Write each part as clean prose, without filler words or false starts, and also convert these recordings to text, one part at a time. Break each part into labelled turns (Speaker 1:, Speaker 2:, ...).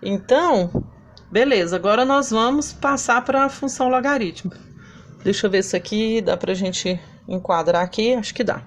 Speaker 1: Então, beleza, agora nós vamos passar para a função logarítmica. Deixa eu ver se aqui dá pra gente enquadrar aqui, acho que dá.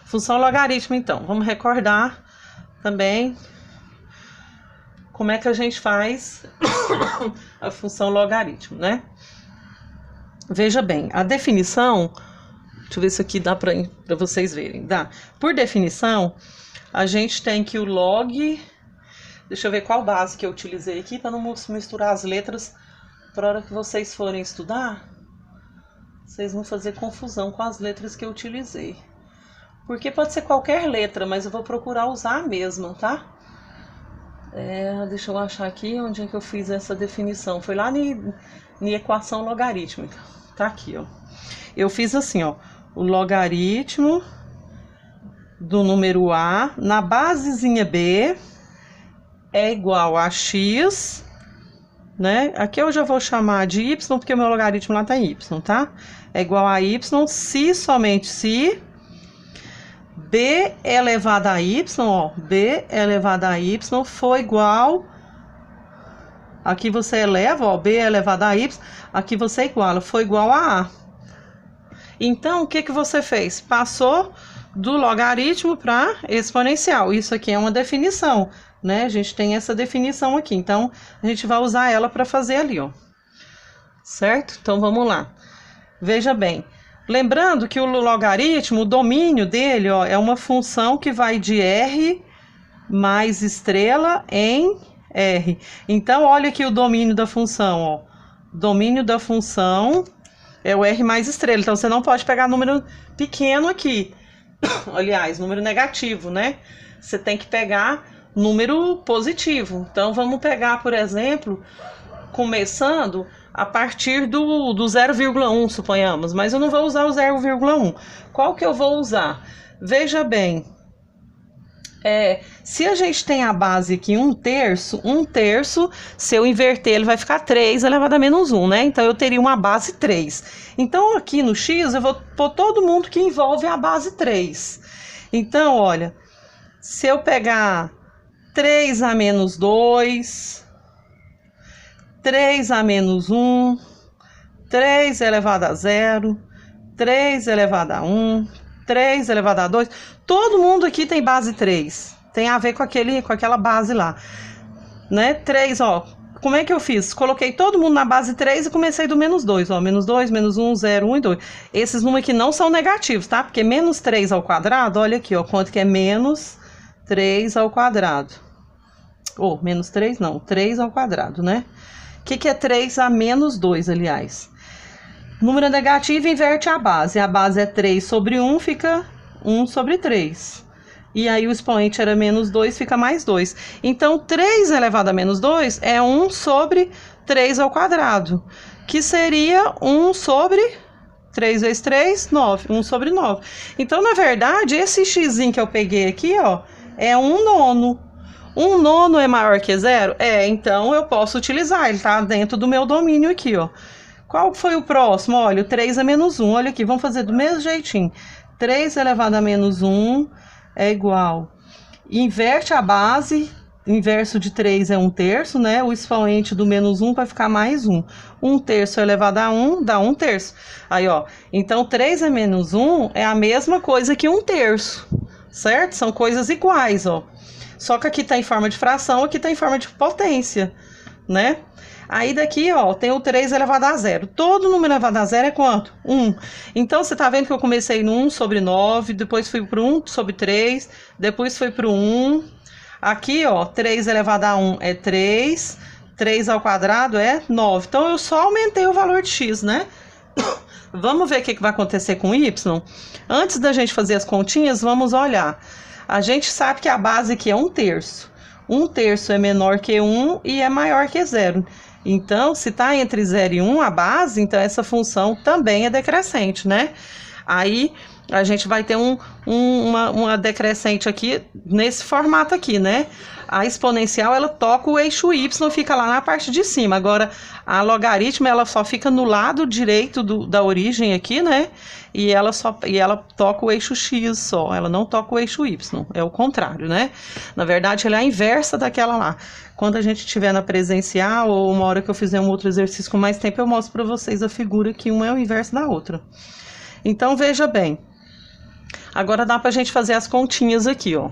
Speaker 1: Função logarítmica, então, vamos recordar também como é que a gente faz a função logarítmica, né? Veja bem, a definição, deixa eu ver se aqui dá para vocês verem, dá. Por definição, a gente tem que o log, deixa eu ver qual base que eu utilizei aqui para não misturar as letras, para a hora que vocês forem estudar, vocês vão fazer confusão com as letras que eu utilizei. Porque pode ser qualquer letra, mas eu vou procurar usar a mesma, tá? Deixa eu achar aqui onde é que eu fiz essa definição. Foi lá na equação logarítmica. Tá aqui, ó. Eu fiz assim, ó. O logaritmo do número A na basezinha B é igual a x, né? Aqui eu já vou chamar de y, porque o meu logaritmo lá tá em y, tá? É igual a y se somente se b elevado a y, ó, b elevado a y for igual, aqui você eleva, ó, b elevado a y, aqui você iguala, foi igual a a. Então, o que que você fez? Passou do logaritmo para exponencial. Isso aqui é uma definição, né? A gente tem essa definição aqui, então a gente vai usar ela para fazer ali, ó. Certo? Então, vamos lá. Veja bem. Lembrando que o logaritmo, o domínio dele, ó, é uma função que vai de R mais estrela em R. Então, olha aqui o domínio da função, ó. Domínio da função é o R mais estrela. Então, você não pode pegar número pequeno aqui. Aliás, número negativo, né? Você tem que pegar número positivo. Então, vamos pegar, por exemplo, começando a partir do 0,1, suponhamos, mas eu não vou usar o 0,1. Qual que eu vou usar? Veja bem, se a gente tem a base aqui 1/3, se eu inverter, ele vai ficar 3 elevado a menos 1, né? Então, eu teria uma base 3. Então, aqui no x, eu vou pôr todo mundo que envolve a base 3. Então, olha, se eu pegar 3 a menos 2... 3 a menos 1, 3 elevado a 0, 3 elevado a 1, 3 elevado a 2. Todo mundo aqui tem base 3. Tem a ver com aquela base lá. Né? 3, ó. Como é que eu fiz? Coloquei todo mundo na base 3 e comecei do menos 2. Ó. Menos 2, menos 1, 0, 1 e 2. Esses números aqui não são negativos, tá? Porque menos 3 ao quadrado, olha aqui, ó. Quanto que é menos 3 ao quadrado? Menos 3 não, 3 ao quadrado, né? O que é 3 a menos 2, aliás? Número negativo inverte a base. A base é 3 sobre 1, fica 1 sobre 3. E aí o expoente era menos 2, fica mais 2. Então, 3 elevado a menos 2 é 1 sobre 3 ao quadrado. Que seria 1 sobre 3 vezes 3, 9. 1 sobre 9. Então, na verdade, esse x que eu peguei aqui, ó, é 1/9. 1/9 é maior que 0? Então eu posso utilizar, ele tá dentro do meu domínio aqui, ó. Qual foi o próximo? Olha, o 3 a menos 1, olha aqui, vamos fazer do mesmo jeitinho. 3 elevado a menos 1 é igual. Inverte a base, inverso de 3 é 1/3, né? O expoente do menos 1 vai ficar mais 1. 1/3 elevado a 1 dá 1/3. Aí, ó, então 3 a menos 1 é a mesma coisa que 1/3, certo? São coisas iguais, ó. Só que aqui tá em forma de fração, aqui tá em forma de potência, né? Aí daqui, ó, tem o 3 elevado a 0. Todo número elevado a 0 é quanto? 1. Então, você tá vendo que eu comecei no 1 sobre 9, depois fui pro 1 sobre 3, depois fui pro 1. Aqui, ó, 3 elevado a 1 é 3, 3 ao quadrado é 9. Então, eu só aumentei o valor de x, né? Vamos ver o que vai acontecer com y? Antes da gente fazer as continhas, vamos olhar. A gente sabe que a base aqui é 1/3. 1/3 é menor que 1 e é maior que 0. Então, se está entre 0 e 1 a base, então essa função também é decrescente, né? Aí, a gente vai ter uma decrescente aqui, nesse formato aqui, né? A exponencial, ela toca o eixo Y, fica lá na parte de cima. Agora, a logaritmo, ela só fica no lado direito da origem aqui, né? E ela toca o eixo X só, ela não toca o eixo Y, é o contrário, né? Na verdade, ela é a inversa daquela lá. Quando a gente estiver na presencial, ou uma hora que eu fizer um outro exercício com mais tempo, eu mostro para vocês a figura que uma é o inverso da outra. Então, veja bem. Agora dá pra gente fazer as continhas aqui, ó.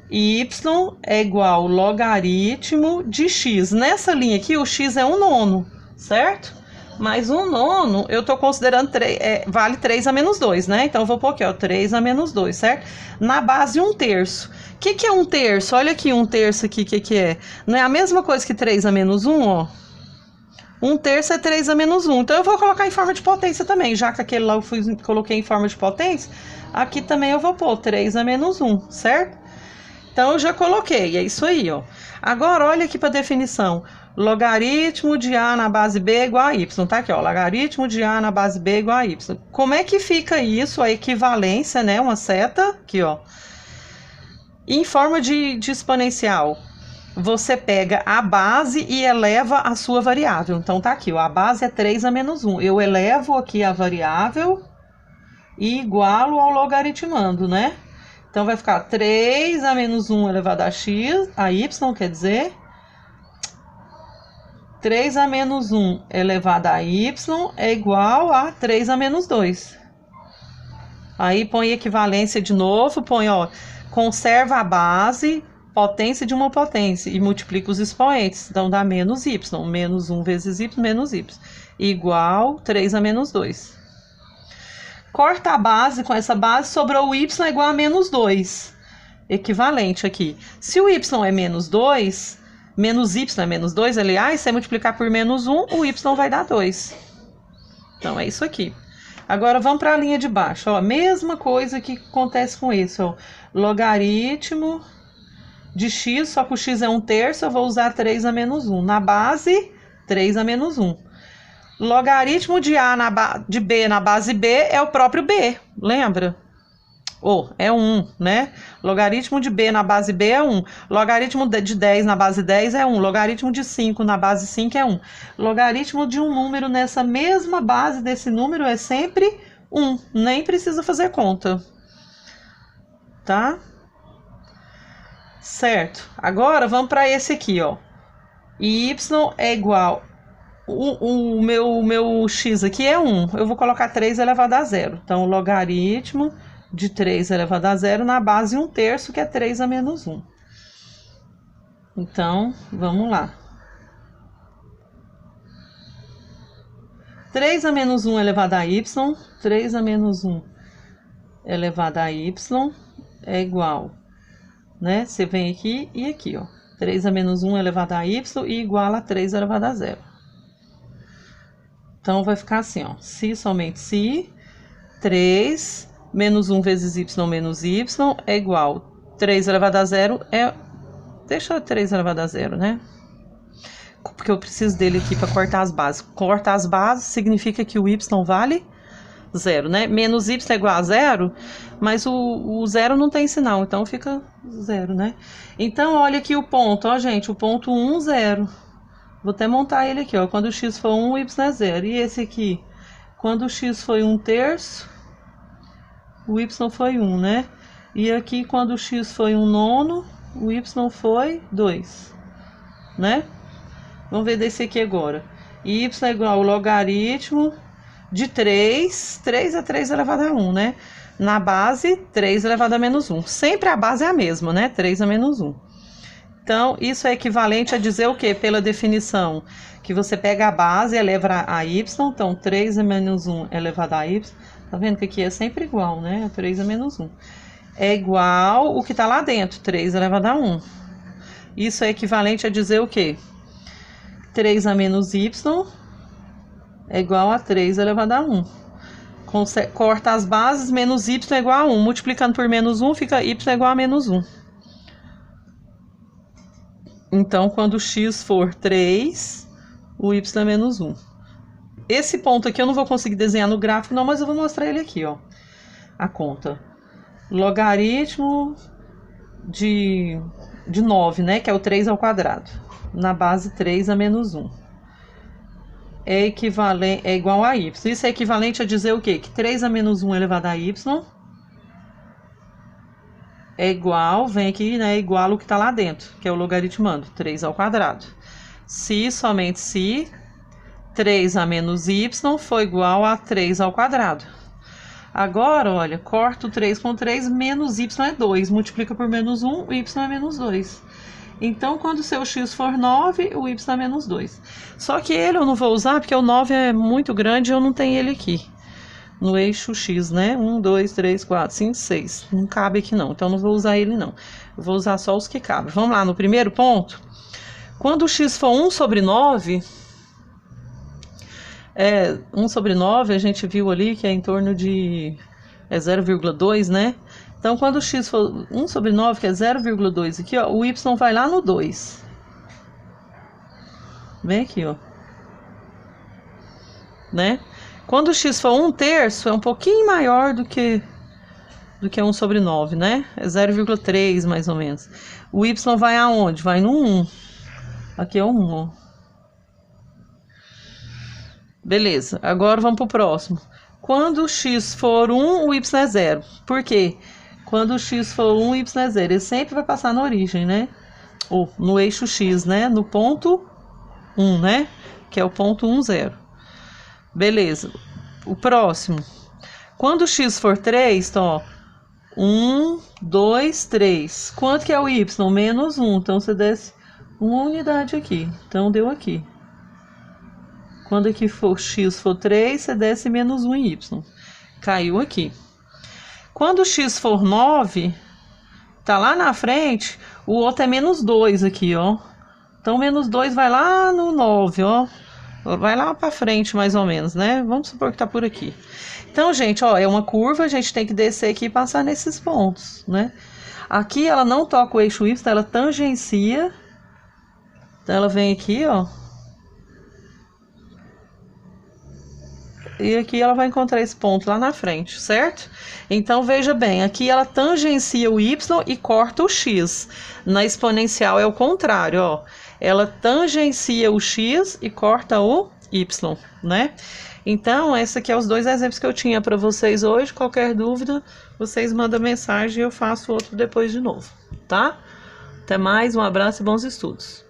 Speaker 1: Y é igual logaritmo de x. Nessa linha aqui, o x é 1/9, certo? Mas 1/9, eu tô considerando vale 3 a menos 2, né? Então, eu vou pôr aqui, ó, 3 a menos 2, certo? Na base, 1/3. O que é 1/3? Olha aqui, 1/3 aqui, o que é? Não é a mesma coisa que 3 a menos 1, ó? 1/3 é 3 a menos 1. Então, eu vou colocar em forma de potência também. Já que aquele lá eu coloquei em forma de potência, aqui também eu vou pôr 3 a menos 1, certo? Então, eu já coloquei, é isso aí, ó. Agora, olha aqui para a definição. Logaritmo de A na base B é igual a Y, tá aqui, ó. Logaritmo de A na base B é igual a Y. Como é que fica isso, a equivalência, né? Uma seta, aqui, ó. Em forma de exponencial, você pega a base e eleva a sua variável. Então, tá aqui, ó. A base é 3 a menos 1. Eu elevo aqui a variável e igualo ao logaritmando, né? Então, vai ficar 3 a menos 1 elevado a x, a y, quer dizer, 3 a menos 1 elevado a y é igual a 3 a menos 2. Aí, põe equivalência de novo, põe, ó, conserva a base, potência de uma potência, e multiplica os expoentes. Então, dá menos y, menos 1 vezes y, menos y, igual 3 a menos 2. Corta a base, com essa base, sobrou o y é igual a menos 2. Equivalente aqui. Se o y é menos 2, menos y é menos 2, aliás, se multiplicar por menos 1, o y vai dar 2. Então, é isso aqui. Agora, vamos para a linha de baixo. Ó, mesma coisa que acontece com esse. Ó. Logaritmo de x, só que o x é 1/3, eu vou usar 3 a menos 1. Na base, 3 a menos 1. Logaritmo de de B na base B é o próprio B, lembra? É 1, né? Logaritmo de B na base B é 1. Logaritmo de 10 na base 10 é 1. Logaritmo de 5 na base 5 é 1. Logaritmo de um número nessa mesma base desse número é sempre 1. Nem precisa fazer conta. Tá? Certo. Agora, vamos para esse aqui, ó. Y é igual... O meu x aqui é 1. Eu vou colocar 3 elevado a 0. Então, o logaritmo de 3 elevado a 0 na base 1/3, que é 3 a menos 1. Então, vamos lá. 3 a menos 1 elevado a y. 3 a menos 1 elevado a y é igual, né? Você vem aqui e aqui, ó. 3 a menos 1 elevado a y e igual a 3 elevado a 0. Então, vai ficar assim, ó. Se somente se, 3 menos 1 vezes y menos y é igual. 3 elevado a 0 é... Deixa 3 elevado a 0, né? Porque eu preciso dele aqui para cortar as bases. Cortar as bases significa que o y vale 0, né? Menos y é igual a 0, mas o 0 não tem sinal, então fica 0, né? Então, olha aqui o ponto, ó, gente. O ponto 1, 0. Vou até montar ele aqui, ó. Quando o x for 1, o y é 0. E esse aqui? Quando o x foi 1/3, o y foi 1, né? E aqui, quando o x foi 1/9, o y foi 2, né? Vamos ver desse aqui agora. Y é igual ao logaritmo de 3. 3 é 3 elevado a 1, né? Na base, 3 elevado a menos 1. Sempre a base é a mesma, né? 3 a menos 1. Então, isso é equivalente a dizer o quê? Pela definição, que você pega a base e eleva a y. Então, 3 a menos 1 elevado a y. Tá vendo que aqui é sempre igual, né? 3 a menos 1. É igual o que tá lá dentro, 3 elevado a 1. Isso é equivalente a dizer o quê? 3 a menos y é igual a 3 elevado a 1. Corta as bases, menos y é igual a 1. Multiplicando por menos 1, fica y é igual a menos 1. Então, quando x for 3, o y é menos 1. Esse ponto aqui eu não vou conseguir desenhar no gráfico não, mas eu vou mostrar ele aqui, ó. A conta. Logaritmo de 9, né? Que é o 3 ao quadrado. Na base 3 a menos 1. É igual a y. Isso é equivalente a dizer o quê? Que 3 a menos 1 elevado a y é igual, vem aqui, né? Igual o que tá lá dentro, que é o logaritmando, 3 ao quadrado. Se, somente se, 3 a menos y for igual a 3 ao quadrado. Agora, olha, corta o 3 com 3, menos y é 2. Multiplica por menos 1, o y é menos 2. Então, quando o seu x for 9, o y é menos 2. Só que ele eu não vou usar, porque o 9 é muito grande e eu não tenho ele aqui. No eixo x, né? 1, 2, 3, 4, 5, 6. Não cabe aqui não, então não vou usar ele não. Eu vou usar só os que cabem. Vamos lá, no primeiro ponto. Quando o x for 1 sobre 9... 1 sobre 9, a gente viu ali que é em torno de 0,2, né? Então, quando o x for 1 sobre 9, que é 0,2 aqui, ó, o y vai lá no 2. Vem aqui, ó. Né? Quando o x for 1/3, é um pouquinho maior do que 1 sobre 9, né? É 0,3 mais ou menos. O y vai aonde? Vai no 1. Aqui é o 1, ó. Beleza, agora vamos pro próximo. Quando o x for 1, o y é 0. Por quê? Quando o x for 1, o y é 0. Ele sempre vai passar na origem, né? Ou no eixo x, né? No ponto 1, né? Que é o ponto 1, 0. Beleza. O próximo. Quando o x for 3, então, ó. 1, 2, 3. Quanto que é o y? Menos 1. Então, você desce uma unidade aqui. Então, deu aqui. Quando aqui for x for 3, você desce menos 1 em y. Caiu aqui. Quando o x for 9, tá lá na frente, o outro é menos 2 aqui, ó. Então, menos 2 vai lá no 9, ó. Vai lá pra frente, mais ou menos, né? Vamos supor que tá por aqui. Então, gente, ó, é uma curva, a gente tem que descer aqui e passar nesses pontos, né? Aqui ela não toca o eixo y, ela tangencia. Então, ela vem aqui, ó. E aqui ela vai encontrar esse ponto lá na frente, certo? Então, veja bem, aqui ela tangencia o y e corta o x. Na exponencial é o contrário, ó. Ela tangencia o x e corta o y, né? Então, esses aqui são os dois exemplos que eu tinha para vocês hoje. Qualquer dúvida, vocês mandam mensagem e eu faço outro depois de novo, tá? Até mais, um abraço e bons estudos.